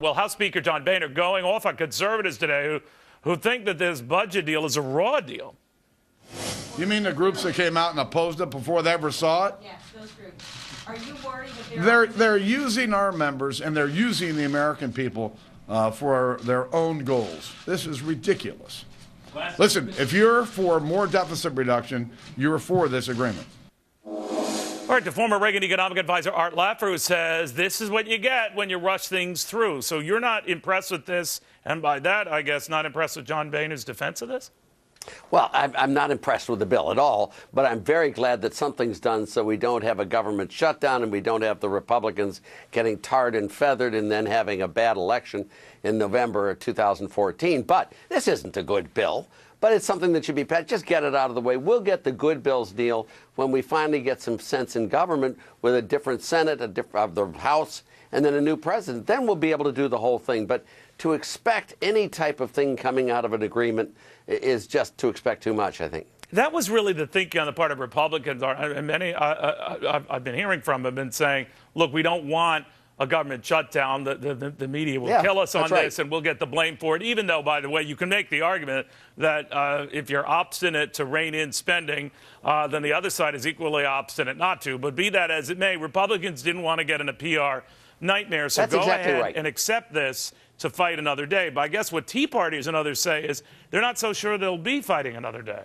Well, House Speaker John Boehner going off on conservatives today who think that this budget deal is a raw deal. You mean the groups that came out and opposed it before they ever saw it? Yes, those groups. Are you worried that They're using our members and they're using the American people for their own goals. This is ridiculous. Listen, if you're for more deficit reduction, you're for this agreement. All right, the former Reagan economic advisor Art Laffer, who says this is what you get when you rush things through. So you're not impressed with this, and by that, I guess, not impressed with John Boehner's defense of this? Well, I'm not impressed with the bill at all, but I'm very glad that something's done so we don't have a government shutdown and we don't have the Republicans getting tarred and feathered and then having a bad election in November of 2014. But this isn't a good bill, but it's something that should be passed. Just get it out of the way. We'll get the good bills, Neil, when we finally get some sense in government with a different Senate, of the House, and then a new president. Then we'll be able to do the whole thing. But to expect any type of thing coming out of an agreement is just to expect too much, I think. That was really the thinking on the part of Republicans. And many I've been hearing from have been saying, look, we don't want a government shutdown. The media will kill us on this, and we'll get the blame for it, even though, by the way, you can make the argument that if you're obstinate to rein in spending, then the other side is equally obstinate not to. But be that as it may, Republicans didn't want to get in a PR nightmare, so go ahead and accept this to fight another day. But I guess what Tea Partiers and others say is they're not so sure they'll be fighting another day.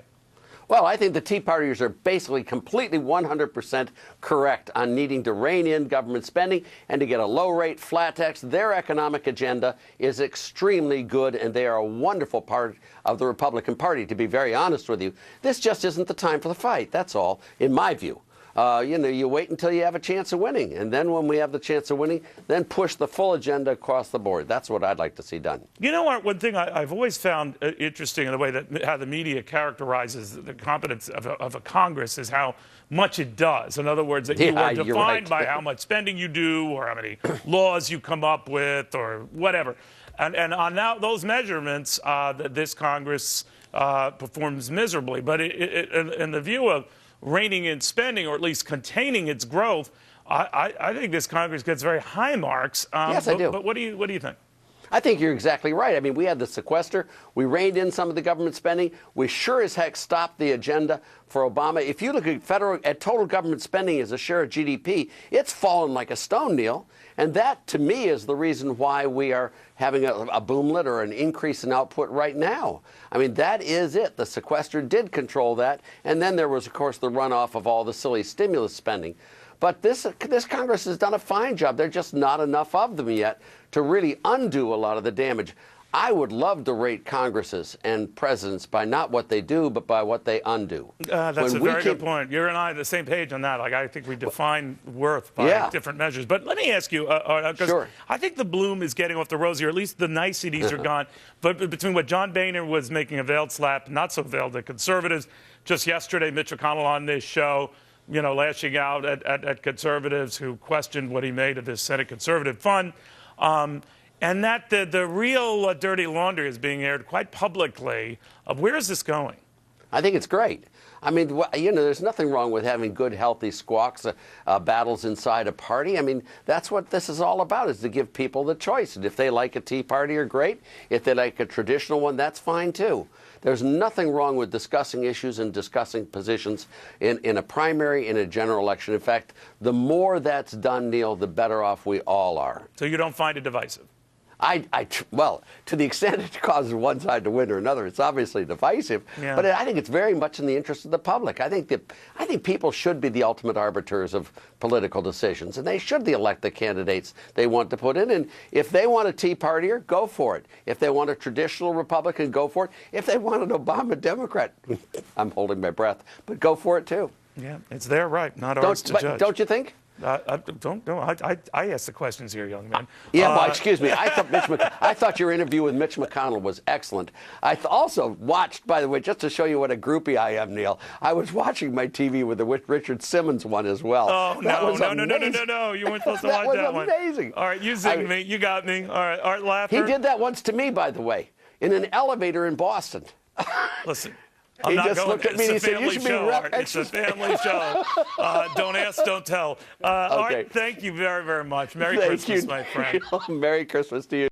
Well, I think the Tea Partiers are basically completely 100% correct on needing to rein in government spending and to get a low-rate flat tax. Their economic agenda is extremely good, and they are a wonderful part of the Republican Party, to be very honest with you. This just isn't the time for the fight, that's all, in my view. You wait until you have a chance of winning. And then when we have the chance of winning, then push the full agenda across the board. That's what I'd like to see done. You know what? One thing I've always found interesting in the way that how the media characterizes the competence of a Congress is how much it does. In other words, that you are defined by how much spending you do or how many laws you come up with or whatever. And on those measurements, this Congress performs miserably. But in the view of reining in spending, or at least containing its growth, I think this Congress gets very high marks. Yes, I do. But what do you think? I think you're exactly right. I mean, we had the sequester. We reined in some of the government spending. We sure as heck stopped the agenda for Obama. If you look at total government spending as a share of GDP, it's fallen like a stone, Neil. And that, to me, is the reason why we are having a boomlet or an increase in output right now. I mean, that is it. The sequester did control that. And then there was, of course, the runoff of all the silly stimulus spending. But this Congress has done a fine job. There are just not enough of them yet to really undo a lot of the damage. I would love to rate Congresses and presidents by not what they do, but by what they undo. That's a very good point. You and I are on the same page on that. Like, I think we define worth by different measures. But let me ask you, because I think the bloom is getting off the rosy, or at least the niceties are gone. But between what John Boehner was making a veiled slap, not so veiled, to conservatives, just yesterday, Mitch McConnell on this show, lashing out at conservatives who questioned what he made of this Senate Conservative Fund. And that the real dirty laundry is being aired quite publicly. Where is this going? I think it's great. I mean, there's nothing wrong with having good, healthy squawks, battles inside a party. I mean, that's what this is all about, is to give people the choice. And if they like a Tea Partier, great. If they like a traditional one, that's fine, too. There's nothing wrong with discussing issues and discussing positions in a primary, in a general election. In fact, the more that's done, Neil, the better off we all are. So you don't find it divisive? Well, to the extent it causes one side to win or another, it's obviously divisive. Yeah. But I think it's very much in the interest of the public. I think people should be the ultimate arbiters of political decisions, and they should elect the candidates they want to put in. And if they want a Tea Partier, go for it. If they want a traditional Republican, go for it. If they want an Obama Democrat, I'm holding my breath, but go for it too. Yeah, it's their right, not ours to judge. Don't you think? I ask the questions here, young man. Yeah, well, excuse me. I thought your interview with Mitch McConnell was excellent. I also watched, by the way, just to show you what a groupie I am, Neil, I was watching my TV with the Richard Simmons one as well. Oh, no. You weren't supposed to watch that one. That was amazing. All right, you zing me. You got me. All right, Art Laffer. He did that once to me, by the way, in an elevator in Boston. Listen. He just looked at me and he said, "You should be rep." It's a family show. Don't ask, don't tell. Art, thank you very, very much. Merry Christmas, my friend. Merry Christmas to you.